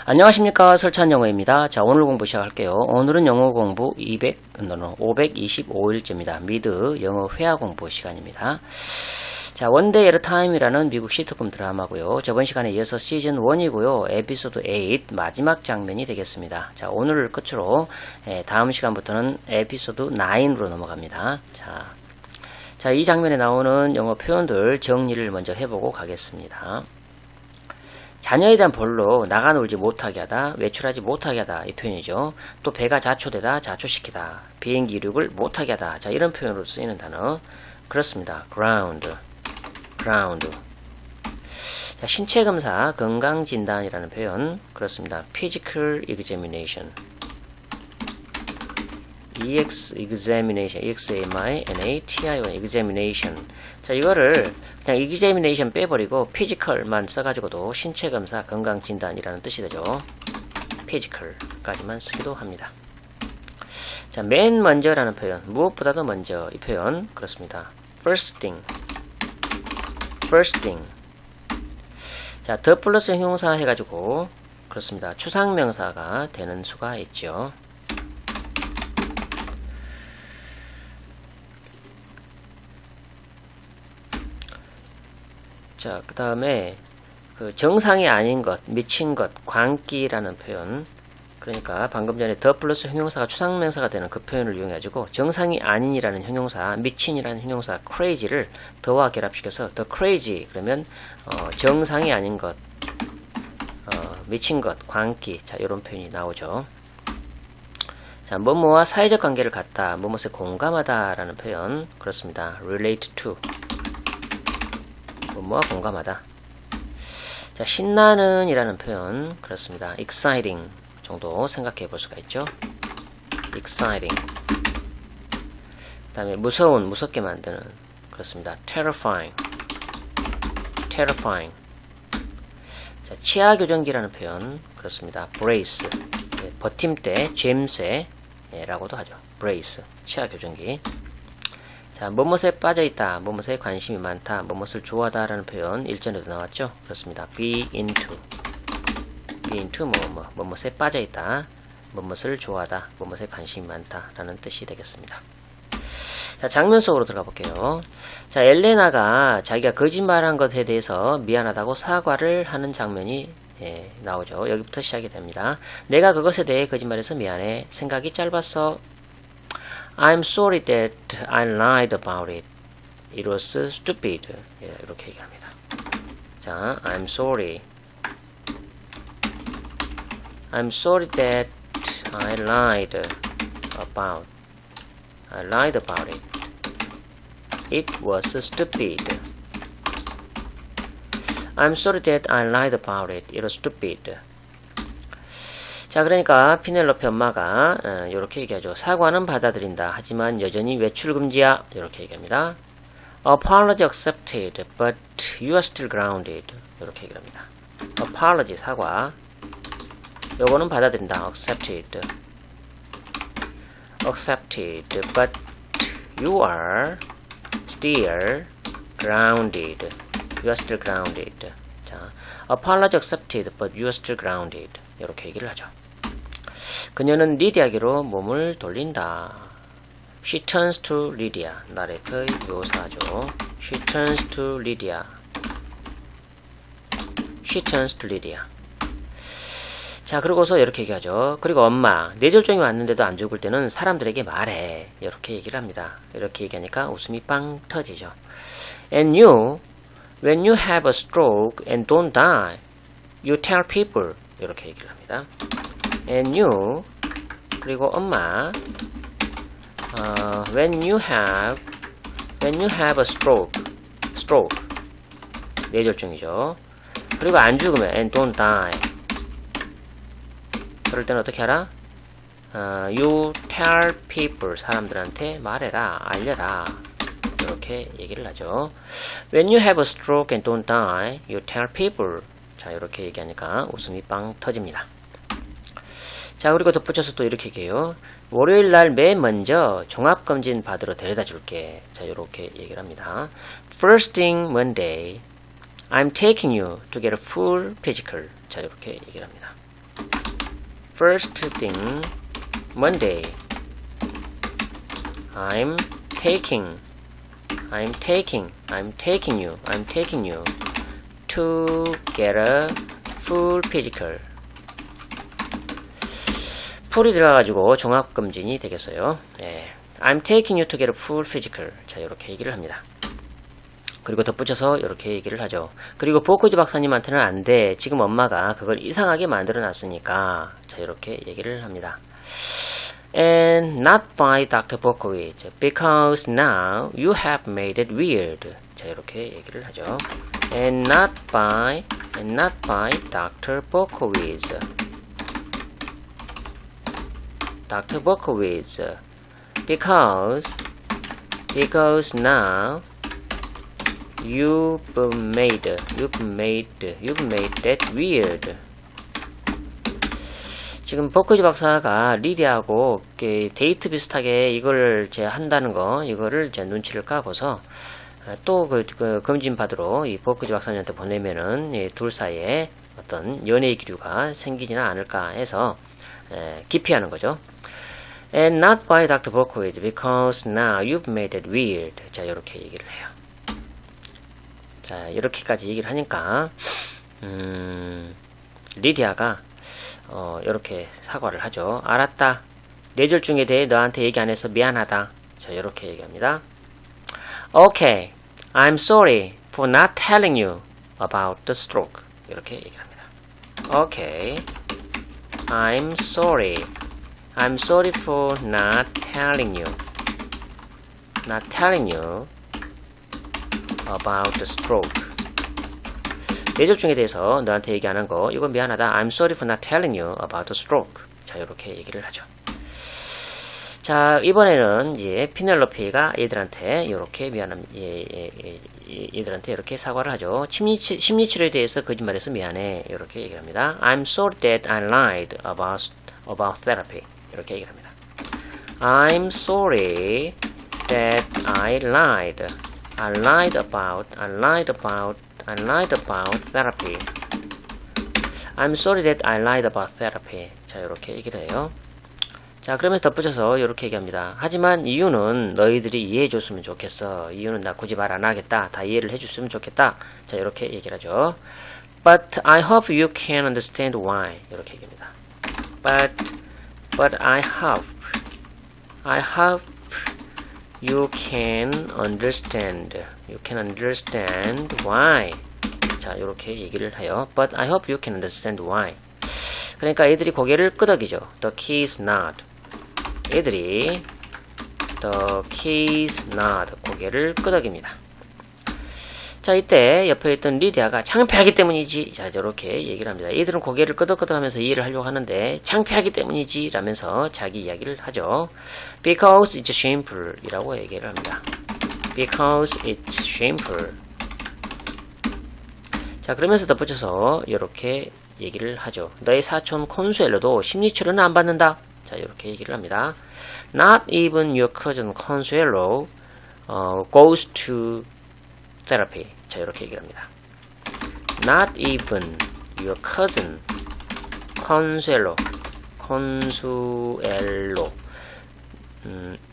안녕하십니까, 설찬영어입니다. 자, 오늘 공부 시작할게요. 오늘은 영어 공부 525일째입니다. 미드 영어 회화 공부 시간입니다. 자, 원데이 애트 타임이라는 미국 시트콤 드라마고요. 저번 시간에 이어서 시즌 1이고요. 에피소드 8 마지막 장면이 되겠습니다. 자, 오늘을 끝으로 다음 시간부터는 에피소드 9으로 넘어갑니다. 자, 이 장면에 나오는 영어 표현들 정리를 먼저 해보고 가겠습니다. 자녀에 대한 벌로 나가 놀지 못하게 하다, 외출하지 못하게 하다, 이 표현이죠. 또 배가 자초되다, 자초시키다, 비행기 이륙을 못하게 하다. 자, 이런 표현으로 쓰이는 단어 그렇습니다. ground. 자, 신체 검사, 건강 진단이라는 표현 그렇습니다. physical examination. examination, examination. 자, 이거를 그냥 examination 빼버리고 physical만 써가지고도 신체 검사, 건강 진단이라는 뜻이 되죠. physical까지만 쓰기도 합니다. 자, 맨 먼저라는 표현, 무엇보다도 먼저, 이 표현 그렇습니다. first thing. 자, the 플러스 형용사 해가지고 그렇습니다. 추상명사가 되는 수가 있죠. 자, 그 다음에 그 정상이 아닌 것, 미친 것, 광기라는 표현. 그러니까 방금 전에 더 플러스 형용사가 추상명사가 되는 그 표현을 이용해가지고 정상이 아닌이라는 형용사, 미친이라는 형용사 crazy를 더와 결합시켜서 the crazy 그러면 정상이 아닌 것, 미친 것, 광기. 자, 이런 표현이 나오죠. 자, 뭐뭐와 사회적 관계를 갖다, 뭐뭐에 공감하다라는 표현 그렇습니다. relate to. 뭐뭐와 공감하다. 자, 신나는 이라는 표현 그렇습니다. exciting 정도 생각해 볼 수가 있죠. exciting. 그 다음에 무서운, 무섭게 만드는 그렇습니다. terrifying. 자, 치아 교정기라는 표현 그렇습니다. brace. 버팀대, 젬쇠 라고도 하죠. brace. 치아 교정기. 자, 뭐뭇에 빠져있다, 뭐뭇에 관심이 많다, 뭐뭇을 좋아하다 라는 표현 일전에도 나왔죠. 그렇습니다. be into 뭐뭇에 빠져있다, 뭐뭇을 좋아하다, 뭐뭇에 관심이 많다 라는 뜻이 되겠습니다. 자, 장면 속으로 들어가 볼게요. 자, 엘레나가 자기가 거짓말한 것에 대해서 미안하다고 사과를 하는 장면이 나오죠. 여기부터 시작이 됩니다. 내가 그것에 대해 거짓말해서 미안해. 생각이 짧았어. I'm sorry that I lied about it. It was stupid. 이렇게 얘기합니다. 자, I'm sorry that I lied about it. It was stupid. I'm sorry that I lied about it. It was stupid. 자, 그러니까 피넬로페 엄마가 이렇게 얘기하죠. 사과는 받아들인다. 하지만 여전히 외출 금지야. 이렇게 얘기합니다. Apology accepted, but you are still grounded. 이렇게 얘기합니다. Apology 사과. 요거는 받아들인다. accepted, but you are still grounded. You are still grounded. 자, apology accepted, but you are still grounded. 이렇게 얘기를 하죠. 그녀는 리디아에게로 몸을 돌린다. She turns to Lydia. 나레트의 묘사죠. She turns to Lydia. 자, 그러고서 이렇게 얘기하죠. 그리고 엄마, 뇌졸중이 왔는데도 안 죽을 때는 사람들에게 말해. 이렇게 얘기를 합니다. 이렇게 얘기하니까 웃음이 빵 터지죠. And you, when you have a stroke and don't die, you tell people. 이렇게 얘기를 합니다. And you, 그리고 엄마, when you have a stroke, 뇌졸중이죠. 그리고 안 죽으면 and don't die. 그럴 때는 어떻게 하라? You tell people, 사람들한테 말해라, 알려라. 이렇게 얘기를 하죠. When you have a stroke and don't die, you tell people. 자, 이렇게 얘기하니까 웃음이 빵 터집니다. 자, 그리고 덧붙여서 또 이렇게 얘기해요. 월요일 날 맨 먼저 종합검진 받으러 데려다 줄게. 자, 이렇게 얘기를 합니다. First thing Monday, I'm taking you to get a full physical. 자, 이렇게 얘기를 합니다. First thing Monday. I'm taking you to get a full physical. 풀이 들어가가지고 종합검진이 되겠어요. 네. I'm taking you to get a full physical. 자, 이렇게 얘기를 합니다. 그리고 덧붙여서 이렇게 얘기를 하죠. 그리고 보코지 박사님한테는 안 돼. 지금 엄마가 그걸 이상하게 만들어 놨으니까. 자, 이렇게 얘기를 합니다. And not by Dr. Berkowitz, because now you have made it weird. 자, 이렇게 얘기를 하죠. And not by Dr. Berkowitz. Dr. Berkowitz, because now you've made that weird. 지금 버커지 박사가 리디하고 데이트 비슷하게 이걸 한다는 거, 이거를 눈치를 까고서 또 그 검진 받으러 이 버커지 박사님한테 보내면은 둘 사이에 어떤 연애의 기류가 생기지는 않을까 해서 기피하는 거죠. And not by Dr. Berkowitz, because now you've made it weird. 자, 이렇게 얘기를 해요. 자, 이렇게까지 얘기를 하니까 리디아가 이렇게 사과를 하죠. 알았다. 뇌절 중에 대해 너한테 얘기 안 해서 미안하다. 자, 이렇게 얘기합니다. Okay, I'm sorry for not telling you about the stroke. 이렇게 얘기합니다. Okay, I'm sorry for not telling you about the stroke. 뇌졸중에 대해서 너한테 얘기 안 한 거, 이건 미안하다. I'm sorry for not telling you about the stroke. 자, 이렇게 얘기를 하죠. 자, 이번에는 이제 피넬로피가 얘들한테 이렇게 얘들한테 이렇게 사과를 하죠. 심리치료에 대해서 거짓말해서 미안해. 이렇게 얘기를 합니다. I'm sorry that I lied about therapy. 이렇게 얘기를 합니다. I'm sorry that I lied about therapy. I'm sorry that I lied about therapy. 자, 이렇게 얘기를 해요. 자, 그러면서 덧붙여서 이렇게 얘기합니다. 하지만 이유는 너희들이 이해해 줬으면 좋겠어. 이유는 나 굳이 말 안 하겠다. 다 이해를 해 줬으면 좋겠다. 자, 이렇게 얘기를 하죠. But I hope you can understand why. 이렇게 얘기합니다. But I hope you can understand why. 자, 이렇게 얘기를 해요. But I hope you can understand why. 그러니까 애들이 고개를 끄덕이죠. The key is not. 애들이 the key is not. 고개를 끄덕입니다. 자, 이때 옆에 있던 리디아가 창피하기 때문이지. 자, 이렇게 얘기를 합니다. 얘들은 고개를 끄덕끄덕 하면서 이해를 하려고 하는데 창피하기 때문이지 라면서 자기 이야기를 하죠. Because it's shameful 이라고 얘기를 합니다. Because it's shameful. 자, 그러면서 덧붙여서 이렇게 얘기를 하죠. 너의 사촌 콘수엘로도 심리치료는 안 받는다. 자, 이렇게 얘기를 합니다. Not even your cousin Consuelo goes to therapy. 자, 이렇게 얘기를 합니다. Not even your cousin Consuelo.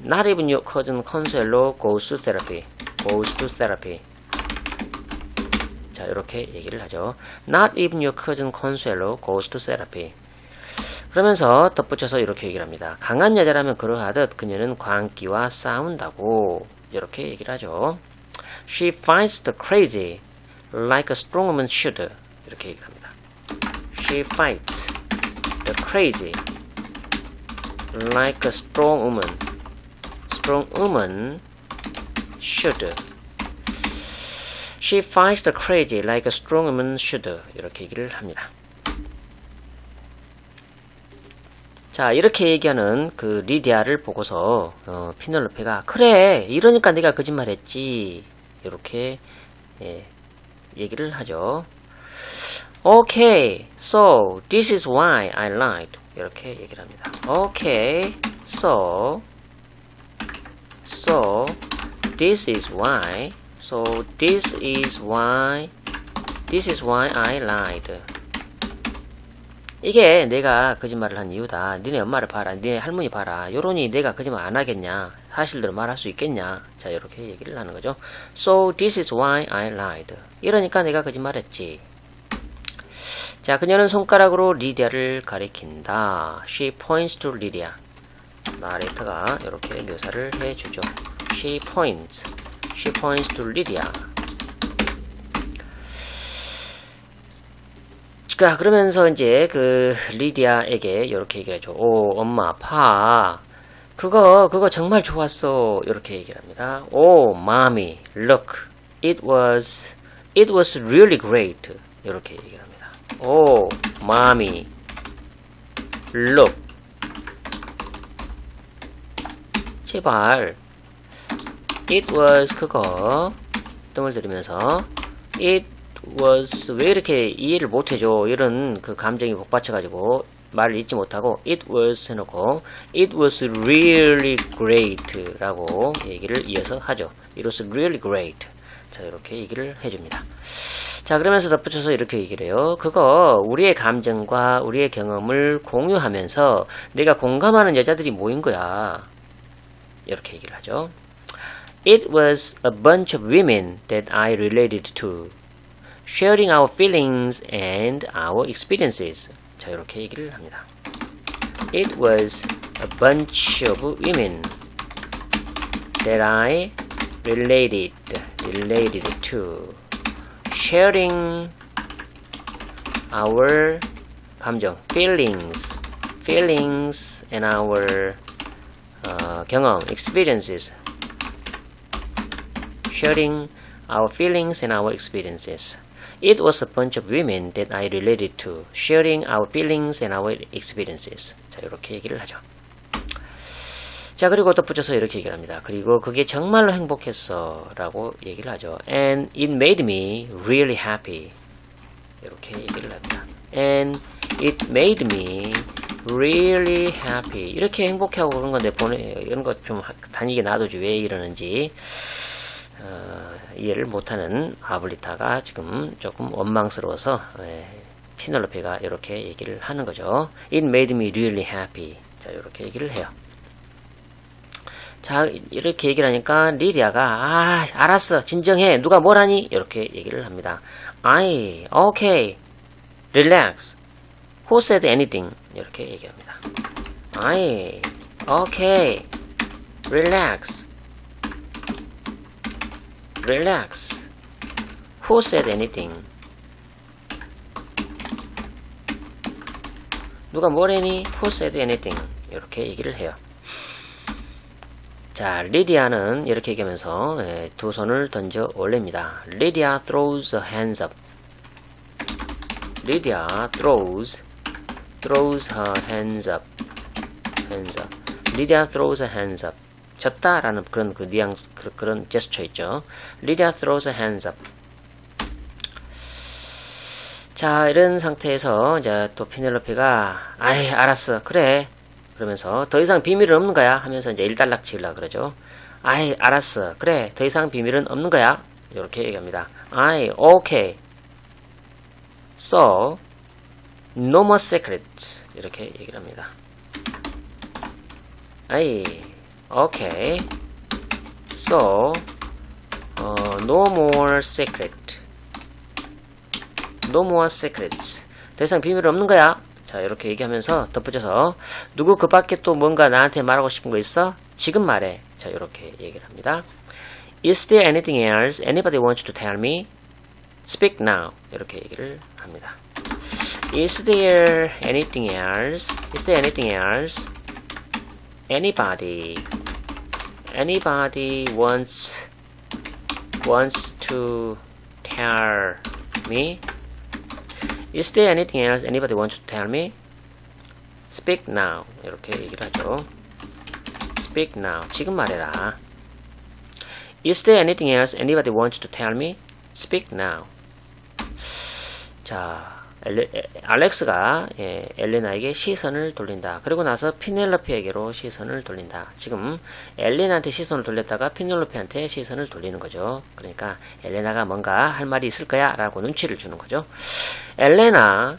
Not even your cousin Consuelo goes to therapy. 자, 이렇게 얘기를 하죠. Not even your cousin Consuelo goes to therapy. 그러면서 덧붙여서 이렇게 얘기를 합니다. 강한 여자라면 그러하듯 그녀는 광기와 싸운다고 이렇게 얘기를 하죠. She fights the crazy like a strong woman should. 이렇게 얘기를 합니다. She fights the crazy like a strong woman should. She fights the crazy like a strong woman should. 이렇게 얘기를 합니다. 자, 이렇게 얘기하는 그 리디아를 보고서 피넬로페가 그래, 이러니까 내가 거짓말했지. 이렇게 얘기를 하죠. Okay, so this is why I lied. 이렇게 얘기를 합니다. Okay, so this is why I lied. 이게 내가 거짓말을 한 이유다. 니네 엄마를 봐라. 니네 할머니 봐라. 요러니 내가 거짓말 안 하겠냐. 사실대로 말할 수 있겠냐. 자, 이렇게 얘기를 하는 거죠. So this is why I lied. 이러니까 내가 거짓말했지. 자, 그녀는 손가락으로 리디아를 가리킨다. She points to Lydia. 나레이터가 이렇게 묘사를 해주죠. She points to Lydia. 자, 그러면서 이제 그 리디아에게 이렇게 얘기를 해줘. 오, 엄마, 파. 그거 정말 좋았어. 이렇게 얘기를 합니다. 오, mommy, look. It was really great. 이렇게 얘기를 합니다. 오, mommy, look. 제발. It was 그거 뜸을 들이면서 it was 왜 이렇게 이해를 못해줘. 이런 그 감정이 복받쳐가지고 말을 잊지 못하고 it was 해놓고 it was really great 라고 얘기를 이어서 하죠. It was really great. 자, 이렇게 얘기를 해줍니다. 자, 그러면서 덧붙여서 이렇게 얘기를 해요. 그거 우리의 감정과 우리의 경험을 공유하면서 내가 공감하는 여자들이 모인 거야. 이렇게 얘기를 하죠. It was a bunch of women that I related to, sharing our feelings and our experiences. 자, 이렇게 얘기를 합니다. It was a bunch of women that I related to, sharing our 감정, feelings and our 경험, experiences. Sharing our feelings and our experiences. It was a bunch of women that I related to, sharing our feelings and our experiences. 자, 이렇게 얘기를 하죠. 자, 그리고 덧붙여서 이렇게 얘기를 합니다. 그리고 그게 정말로 행복했어 라고 얘기를 하죠. And it made me really happy. 이렇게 얘기를 합니다. And it made me really happy. 이렇게 행복해하고 그런 건데 이런 거 좀 다니게 놔두지 왜 이러는지 이해를 못하는 아블리타가 지금 조금 원망스러워서 피넬로페가 이렇게 얘기를 하는 거죠. It made me really happy. 자, 이렇게 얘기를 해요. 자, 이렇게 얘기를 하니까 리디아가 알았어, 진정해, 누가 뭘 하니? 이렇게 얘기를 합니다. okay, relax. Who said anything? 이렇게 얘기합니다. okay, relax. Who said anything? 누가 뭘 했니? Who said anything? 이렇게 얘기를 해요. 자, 리디아는 이렇게 얘기하면서 두 손을 던져 올립니다. Lydia throws her hands up. Lydia throws her hands up. Lydia throws her hands up. 졌다라는 그런 그 뉘앙스, 그런 제스처 있죠. Lydia throws her hands up. 자, 이런 상태에서 이제 또 피넬로페가 알았어, 그래. 그러면서 더 이상 비밀은 없는 거야 하면서 이제 일단락 지으려고 그러죠. 알았어, 그래. 더 이상 비밀은 없는 거야. 이렇게 얘기합니다. okay. So, no more secrets. 이렇게 얘기를 합니다. Okay. So, no more secret. No more secrets. 더 이상 비밀은 없는 거야. 자, 이렇게 얘기하면서 덧붙여서 누구 그 밖에 또 뭔가 나한테 말하고 싶은 거 있어? 지금 말해. 자, 이렇게 얘기를 합니다. Is there anything else anybody wants to tell me? Speak now. 이렇게 얘기를 합니다. Is there anything else? Anybody wants to tell me? Is there anything else anybody wants to tell me? Speak now. 이렇게 얘기를 하죠. Speak now. 지금 말해라. Is there anything else anybody wants to tell me? Speak now. 자, 알렉스가 엘레나에게 시선을 돌린다. 그리고 나서 피넬로페에게로 시선을 돌린다. 지금 엘레나한테 시선을 돌렸다가 피넬로페한테 시선을 돌리는 거죠. 그러니까 엘레나가 뭔가 할 말이 있을 거야 라고 눈치를 주는 거죠. 엘레나,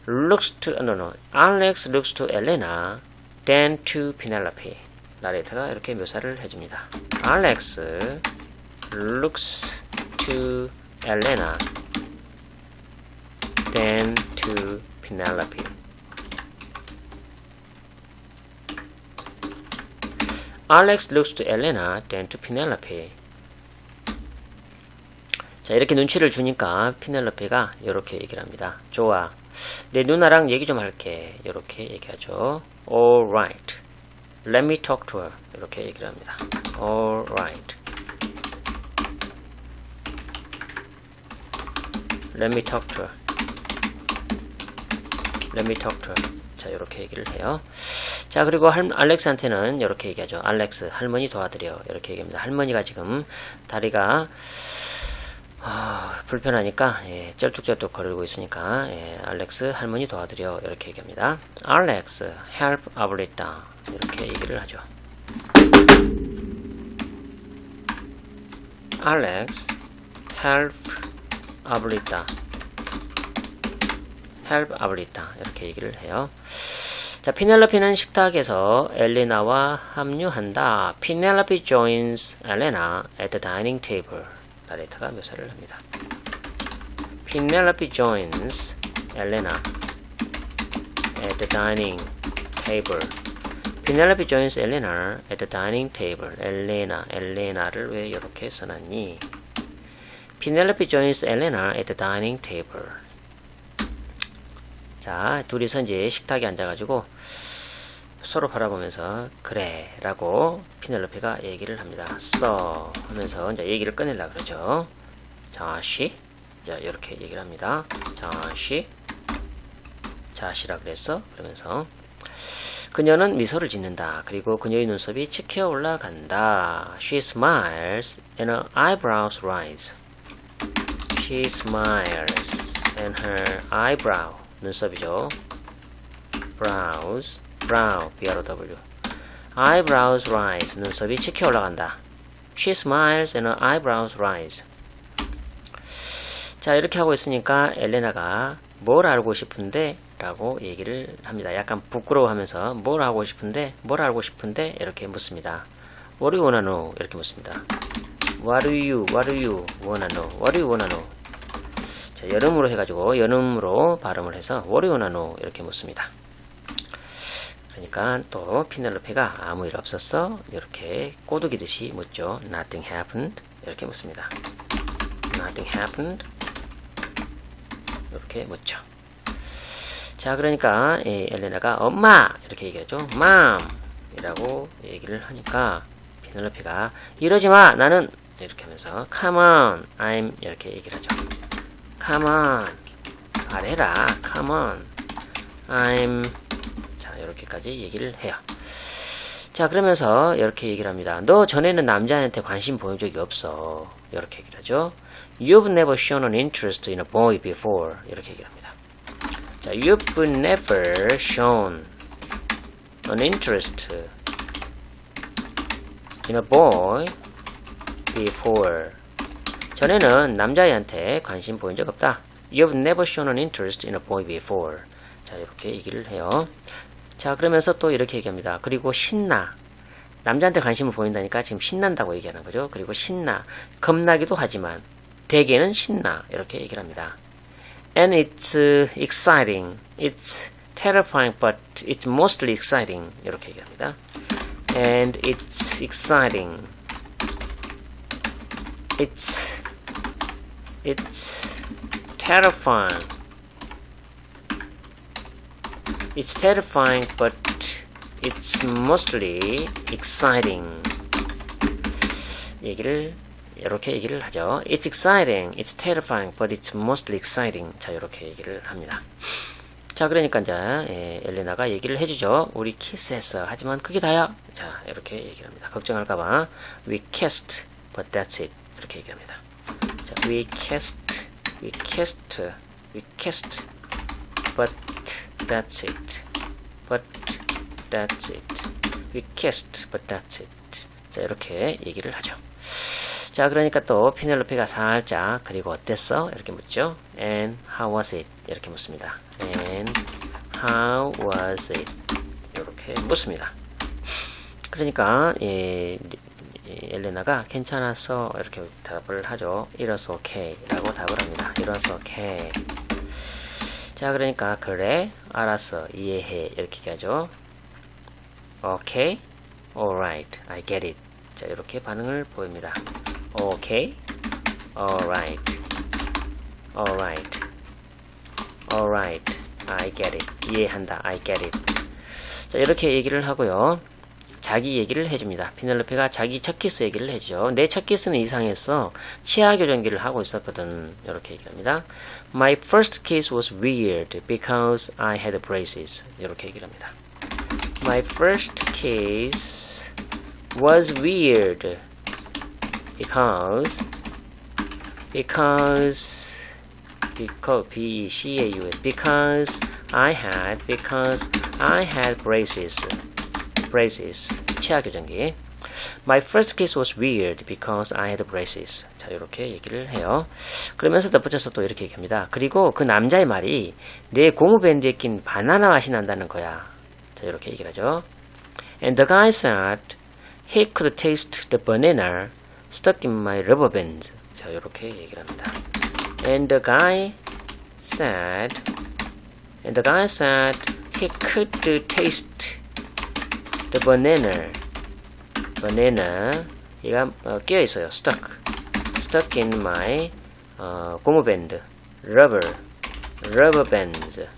Alex looks to Elena than to Penelope. 나레이터가 이렇게 묘사를 해줍니다. Alex looks to Elena than to Penelope. Alex looks to Elena than to Penelope. 자, 이렇게 눈치를 주니까 피넬로페가 이렇게 얘기를 합니다. 좋아. 내 누나랑 얘기 좀 할게. 이렇게 얘기하죠. Alright. Let me talk to her. 이렇게 얘기를 합니다. Alright. Let me talk to her. Let me talk to her. 자, 이렇게 얘기를 해요. 자, 그리고 알렉스한테는 이렇게 얘기하죠. 알렉스, 할머니 도와드려. 이렇게 얘기합니다. 할머니가 지금 다리가 불편하니까 쩔뚝쩔뚝 거리고 있으니까 알렉스 할머니 도와드려 이렇게 얘기합니다. Alex help Abuelita 이렇게 얘기를 하죠. Alex help Abuelita help Abuelita 이렇게 얘기를 해요. 자, 피넬로피는 식탁에서 엘레나와 합류한다. Penelope joins Elena at the dining table. 나레이터가 묘사를 합니다. Penelope joins Elena at the dining table. Penelope joins Elena at the dining table. 엘레나를 왜 이렇게 써놨니? Penelope joins Elena at the dining table. 자, 둘이서 이제 식탁에 앉아가지고 서로 바라보면서 그래 라고 피넬로페가 얘기를 합니다. 써 하면서 이제 얘기를 꺼내려고 그러죠. 자시 자 이렇게 얘기를 합니다. 자시라 그랬어? 그러면서 그녀는 미소를 짓는다. 그리고 그녀의 눈썹이 치켜 올라간다. She smiles and her eyebrows rise. She smiles and her eyebrow 눈썹이죠. brows brow, B-R-O-W. eyebrows rise. 눈썹이 치켜 올라간다. She smiles and her eyebrows rise. 자, 이렇게 하고 있으니까 엘레나가 뭘 알고 싶은데? 라고 얘기를 합니다. 약간 부끄러워하면서 뭘 알고 싶은데? 이렇게 묻습니다. What do you wanna know? 이렇게 묻습니다. What do you wanna know? What do you wanna know? 자, 연음으로 해가지고 연음으로 발음을 해서 What do you wanna know? 이렇게 묻습니다. 그러니까 또 피넬로페가 아무 일 없었어? 이렇게 꼬드기듯이 묻죠. Nothing happened. 이렇게 묻습니다. Nothing happened. 이렇게 묻죠. 자, 그러니까 엘레나가 엄마! 이렇게 얘기하죠. Mom! 이라고 얘기를 하니까 피넬로페가 이러지 마! 나는! 이렇게 하면서 Come on! I'm 이렇게 얘기를 하죠. Come on! 말해라! Come on! I'm 이렇게까지 얘기를 해요. 자, 그러면서 이렇게 얘기를 합니다. 너 전에는 남자한테 관심 보인 적이 없어. 이렇게 얘기를 하죠. You've never shown an interest in a boy before. 이렇게 얘기를 합니다. 자, You've never shown an interest in a boy before. 전에는 남자애한테 관심 보인 적 없다. You've never shown an interest in a boy before. 자, 이렇게 얘기를 해요. 자, 그러면서 또 이렇게 얘기합니다. 그리고 신나. 남자한테 관심을 보인다니까 지금 신난다고 얘기하는 거죠. 그리고 신나. 겁나기도 하지만 대개는 신나. 이렇게 얘기를 합니다. And it's exciting. It's terrifying, but it's mostly exciting. 이렇게 얘기합니다. And it's exciting. It's terrifying. It's terrifying, but it's mostly exciting. 이렇게 얘기를 하죠. It's exciting, it's terrifying, but it's mostly exciting. 자, 이렇게 얘기를 합니다. 자, 그러니까 이제 엘레나가 얘기를 해주죠. 우리 키스했어. 하지만 그게 다야. 자, 이렇게 얘기를 합니다. 걱정할까봐 We kissed, but that's it. 이렇게 얘기합니다. 자, we kissed, but that's it. But that's it. We kissed, but that's it. 자, 이렇게 얘기를 하죠. 자, 그러니까 또 피넬로페가 살짝 그리고 어땠어? 이렇게 묻죠. And how was it? 이렇게 묻습니다. And how was it? 이렇게 묻습니다. 그러니까 엘레나가 괜찮았어 이렇게 답을 하죠. It was okay 라고 답을 합니다. It was okay. 자, 그러니까 그래, 알았어, 이해해 이렇게 얘기하죠. Okay, alright, I get it. 자, 이렇게 반응을 보입니다. Okay, alright, alright, alright, I get it. 이해한다, I get it. 자, 이렇게 얘기를 하고요. 자기 얘기를 해줍니다. 피넬로페가 자기 첫 키스 얘기를 해주죠. 내 첫 키스는 이상했어. 치아 교정기를 하고 있었거든. 이렇게 얘기합니다. My first kiss was weird because I had braces. 이렇게 얘기를 합니다. My first kiss was weird because I had braces. 치아 교정기. My first kiss was weird because I had braces. 자, 이렇게 얘기를 해요. 그러면서 덧붙여서 또 이렇게 얘기합니다. 그리고 그 남자의 말이 내 고무밴드에 낀 바나나 맛이 난다는 거야. 자, 이렇게 얘기를 하죠. And the guy said he could taste the banana stuck in my rubber band. 자, 이렇게 얘기를 합니다. And the guy said he could taste the banana 얘가 끼어 있어요. stuck in my 고무밴드 rubber bands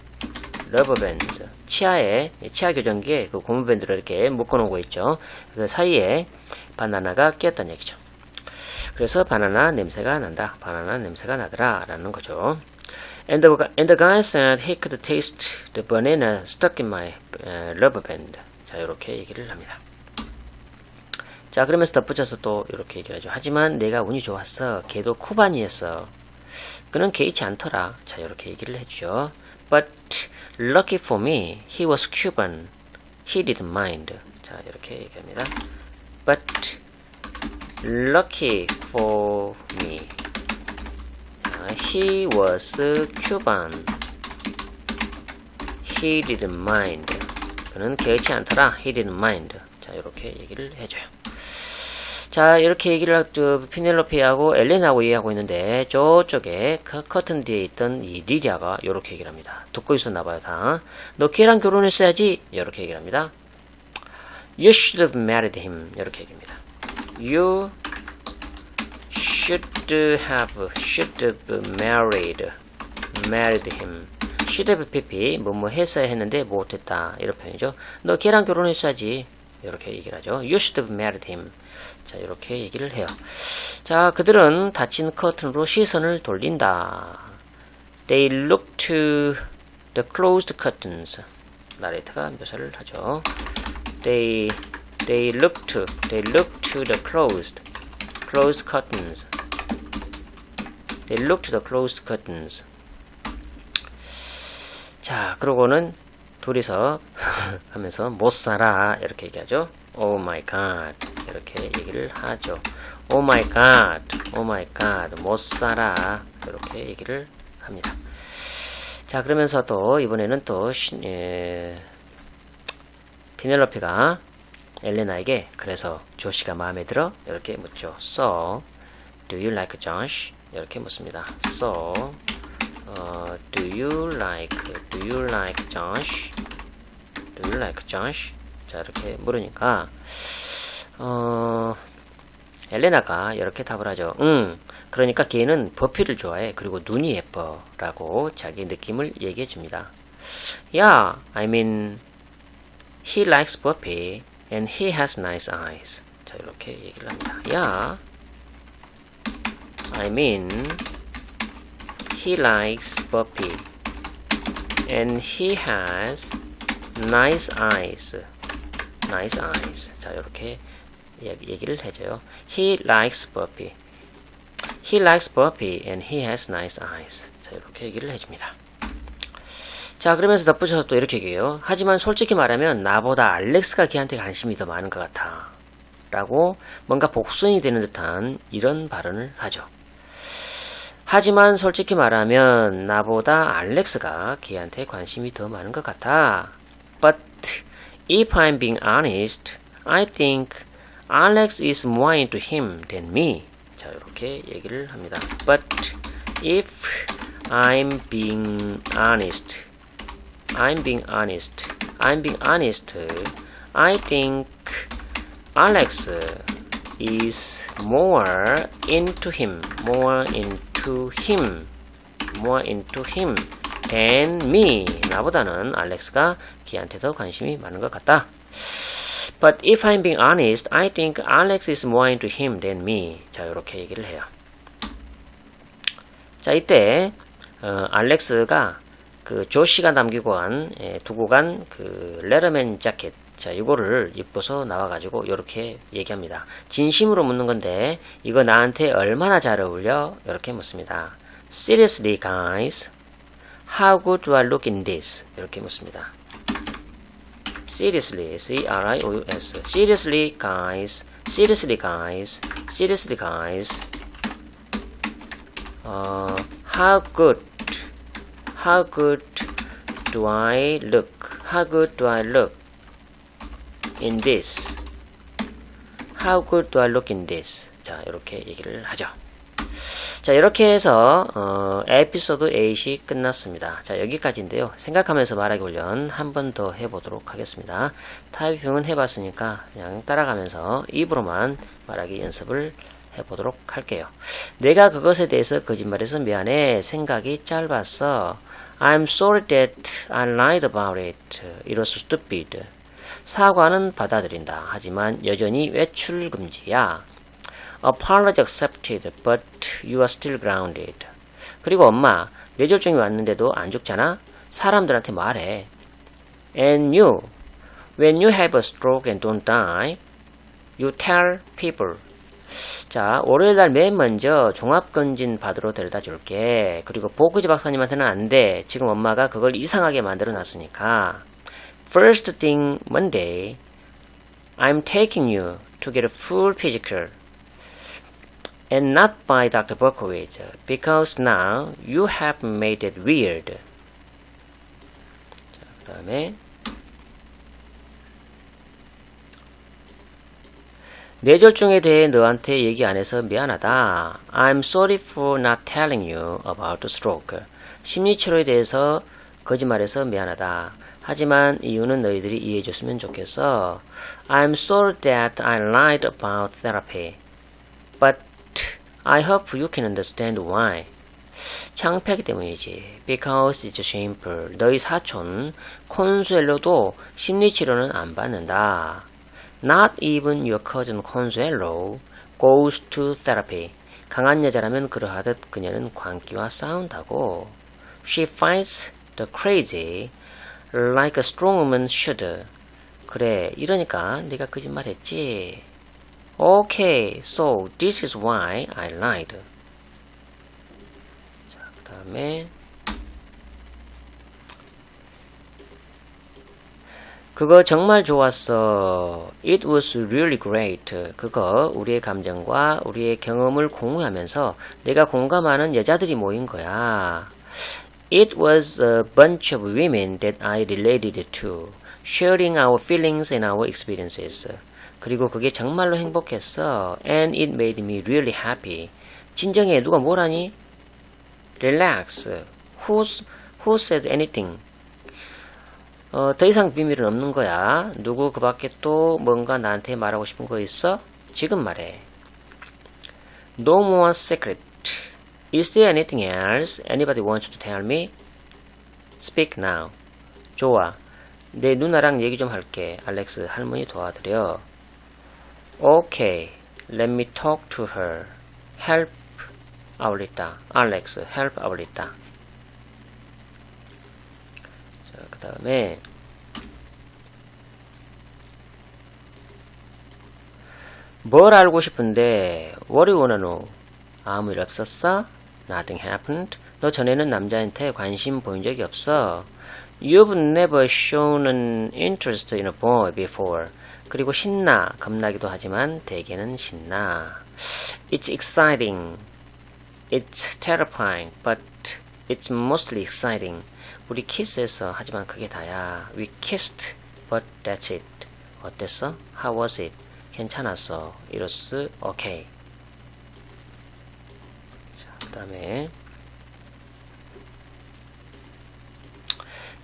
치아 교정기에 그 고무밴드를 이렇게 묶어놓고 있죠. 그 사이에 바나나가 끼었다는 얘기죠. 그래서 바나나 냄새가 나더라 라는 거죠. And the guy said he could taste the banana stuck in my rubber band. 자, 이렇게 얘기를 합니다. 자, 그러면서 덧붙여서 또 이렇게 얘기를 하죠. 하지만 내가 운이 좋았어. 걔도 쿠바니였어. 그는 개의치 않더라. 자, 이렇게 얘기를 해주죠. But lucky for me, he was Cuban. He didn't mind. 자, 이렇게 얘기합니다. But lucky for me, he was Cuban. He didn't mind. 그는 개의치 않더라. He didn't mind. 자, 이렇게 얘기를 해줘요. 자, 이렇게 얘기를 피넬로페하고 엘레나하고 얘기하고 있는데 저쪽에 커튼 뒤에 있던 이 리디아가 이렇게 얘기를 합니다. 듣고 있었나봐요, 다. 너 걔랑 결혼했어야지. 이렇게 얘기를 합니다. You should have married him. 이렇게 얘기합니다. You should have married him. should have pp 뭐뭐 했어야 했는데 못했다 이런 표현이죠. 너 걔랑 결혼했어야지 이렇게 얘기를 하죠. You should have married him. 자, 이렇게 얘기를 해요. 자, 그들은 닫힌 커튼으로 시선을 돌린다. They look to the closed curtains. 나레이터가 묘사를 하죠. They look to the closed curtains. They look to the closed curtains. 자, 그러고는 둘이서 하면서 못 살아 이렇게 얘기하죠. Oh my god 이렇게 얘기를 하죠. Oh my god 못 살아 이렇게 얘기를 합니다. 자, 그러면서 또 이번에는 또 피넬로페가 엘레나에게 그래서 조시가 마음에 들어? 이렇게 묻죠. So do you like Josh? 이렇게 묻습니다. So do you like Josh? Do you like Josh? 자, 이렇게 물으니까 엘레나가 이렇게 답을 하죠. 그러니까 걔는 버피를 좋아해. 그리고 눈이 예뻐 라고 자기 느낌을 얘기해 줍니다. Yeah, I mean he likes Buffy and he has nice eyes. 자, 이렇게 얘기를 합니다. Yeah, I mean he likes Buffy and he has nice eyes. nice eyes. 자, 이렇게 얘기를 해줘요. He likes Buffy. He likes Buffy and he has nice eyes. 자, 이렇게 얘기를 해줍니다. 자, 그러면서 덧붙여서 또 이렇게 얘기해요. 하지만 솔직히 말하면 나보다 알렉스가 걔한테 관심이 더 많은 것 같아. 라고 뭔가 복선이 되는 듯한 이런 발언을 하죠. 하지만 솔직히 말하면 나보다 알렉스가 걔한테 관심이 더 많은 것 같아. But if I'm being honest, I think Alex is more into him than me. 자, 이렇게 얘기를 합니다. But if I'm being honest, I think Alex is more into him than me. 나보다는 알렉스가 걔한테 더 관심이 많은 것 같다. But if I'm being honest, I think Alex is more into him than me. 자, 이렇게 얘기를 해요. 자, 이때 알렉스가 그 조시가 두고 간 그 레더맨 자켓, 자, 이거를 입고서 나와가지고 이렇게 얘기합니다. 진심으로 묻는 건데 이거 나한테 얼마나 잘 어울려? 이렇게 묻습니다. Seriously, guys, how good do I look in this? 이렇게 묻습니다. Seriously, C-R-I-O-U-S. Seriously, guys. How good do I look? In this. How good do I look in this? 자, 이렇게 얘기를 하죠. 자, 이렇게 해서 에피소드 8이 끝났습니다. 자, 여기까지인데요. 생각하면서 말하기 훈련 한 번 더 해보도록 하겠습니다. 타이핑은 해봤으니까 그냥 따라가면서 입으로만 말하기 연습을 해보도록 할게요. 내가 그것에 대해서 거짓말해서 미안해. 생각이 짧았어. I'm sorry that I lied about it. It was stupid. 사과는 받아들인다. 하지만 여전히 외출 금지야. Apology accepted, but you are still grounded. 그리고 엄마, 뇌졸중이 왔는데도 안 죽잖아? 사람들한테 말해. And you, when you have a stroke and don't die, you tell people. 자, 월요일날 맨 먼저 종합검진 받으러 데려다 줄게. 그리고 보크지 박사님한테는 안 돼. 지금 엄마가 그걸 이상하게 만들어 놨으니까. First thing Monday, I'm taking you to get a full physical. And not by Dr. Berkowitz, because now you have made it weird. 자, 그 다음에 뇌졸중에 대해 너한테 얘기 안 해서 미안하다. I'm sorry for not telling you about the stroke. 심리치료에 대해서 거짓말해서 미안하다. 하지만 이유는 너희들이 이해해줬으면 좋겠어. I'm sorry that I lied about therapy. But I hope you can understand why. 창피하기 때문이지. Because it's shameful. 너희 사촌 콘수엘로도 심리치료는 안 받는다. Not even your cousin Consuelo goes to therapy. 강한 여자라면 그러하듯 그녀는 광기와 싸운다고. She fights the crazy like a strong woman should. 그래, 이러니까 네가 거짓말했지. Okay, so this is why I lied. 자, 그 다음에 그거 정말 좋았어. It was really great. 그거 우리의 감정과 우리의 경험을 공유하면서 내가 공감하는 여자들이 모인 거야. It was a bunch of women that I related to, sharing our feelings and our experiences. 그리고 그게 정말로 행복했어. And it made me really happy. 진정해. 누가 뭐라니? Relax. Who said anything? 더 이상 비밀은 없는 거야. 누구 그 밖에 또 뭔가 나한테 말하고 싶은 거 있어? 지금 말해. No more secret. Is there anything else anybody wants to tell me? Speak now. 좋아. 내 누나랑 얘기 좀 할게. 알렉스, 할머니 도와드려. Okay, let me talk to her. Help, 아울리다. Alex, help, 아울리다. 자, 그 다음에 뭘 알고 싶은데? What do you wanna know? 아무 일 없었어? Nothing happened. 너 전에는 남자한테 관심 보인 적이 없어. You've never shown an interest in a boy before. 그리고 신나, 겁나기도 하지만 대개는 신나. It's exciting. It's terrifying. But it's mostly exciting. 우리 키스했어. 하지만 그게 다야. We kissed. But that's it. 어땠어? How was it? 괜찮았어. It was okay. 자, 그 다음에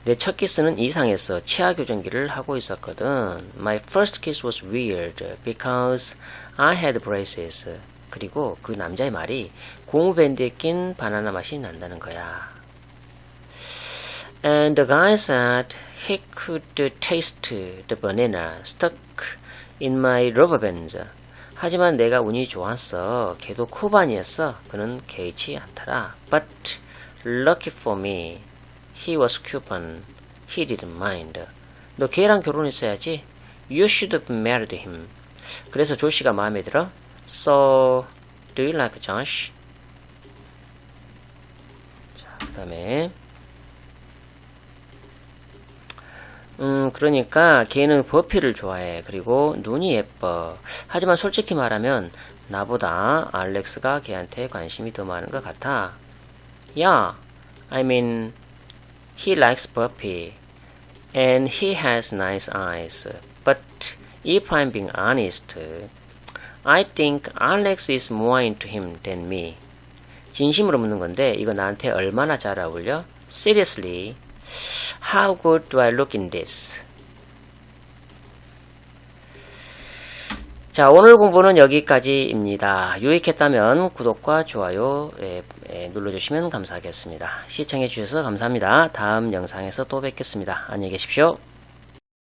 내 첫 키스는 이상했어. 치아 교정기를 하고 있었거든. My first kiss was weird because I had braces. 그리고 그 남자의 말이 고무밴드에 낀 바나나 맛이 난다는 거야. And the guy said he could taste the banana stuck in my rubber bands. 하지만 내가 운이 좋았어. 걔도 코반이었어. 그는 개의치 않더라. But lucky for me, he was Cuban. He didn't mind. 너 걔랑 결혼했어야지. You should have married him. 그래서 조시가 마음에 들어. So, do you like Josh? 자, 그 다음에 그러니까 걔는 버피를 좋아해. 그리고 눈이 예뻐. 하지만 솔직히 말하면 나보다 알렉스가 걔한테 관심이 더 많은 것 같아. Yeah, I mean, he likes Buffy, and he has nice eyes. But if I'm being honest, I think Alex is more into him than me. 진심으로 묻는 건데 이거 나한테 얼마나 잘 어울려? Seriously, how good do I look in this? 자, 오늘 공부는 여기까지입니다. 유익했다면 구독과 좋아요 눌러주시면 감사하겠습니다. 시청해주셔서 감사합니다. 다음 영상에서 또 뵙겠습니다. 안녕히 계십시오.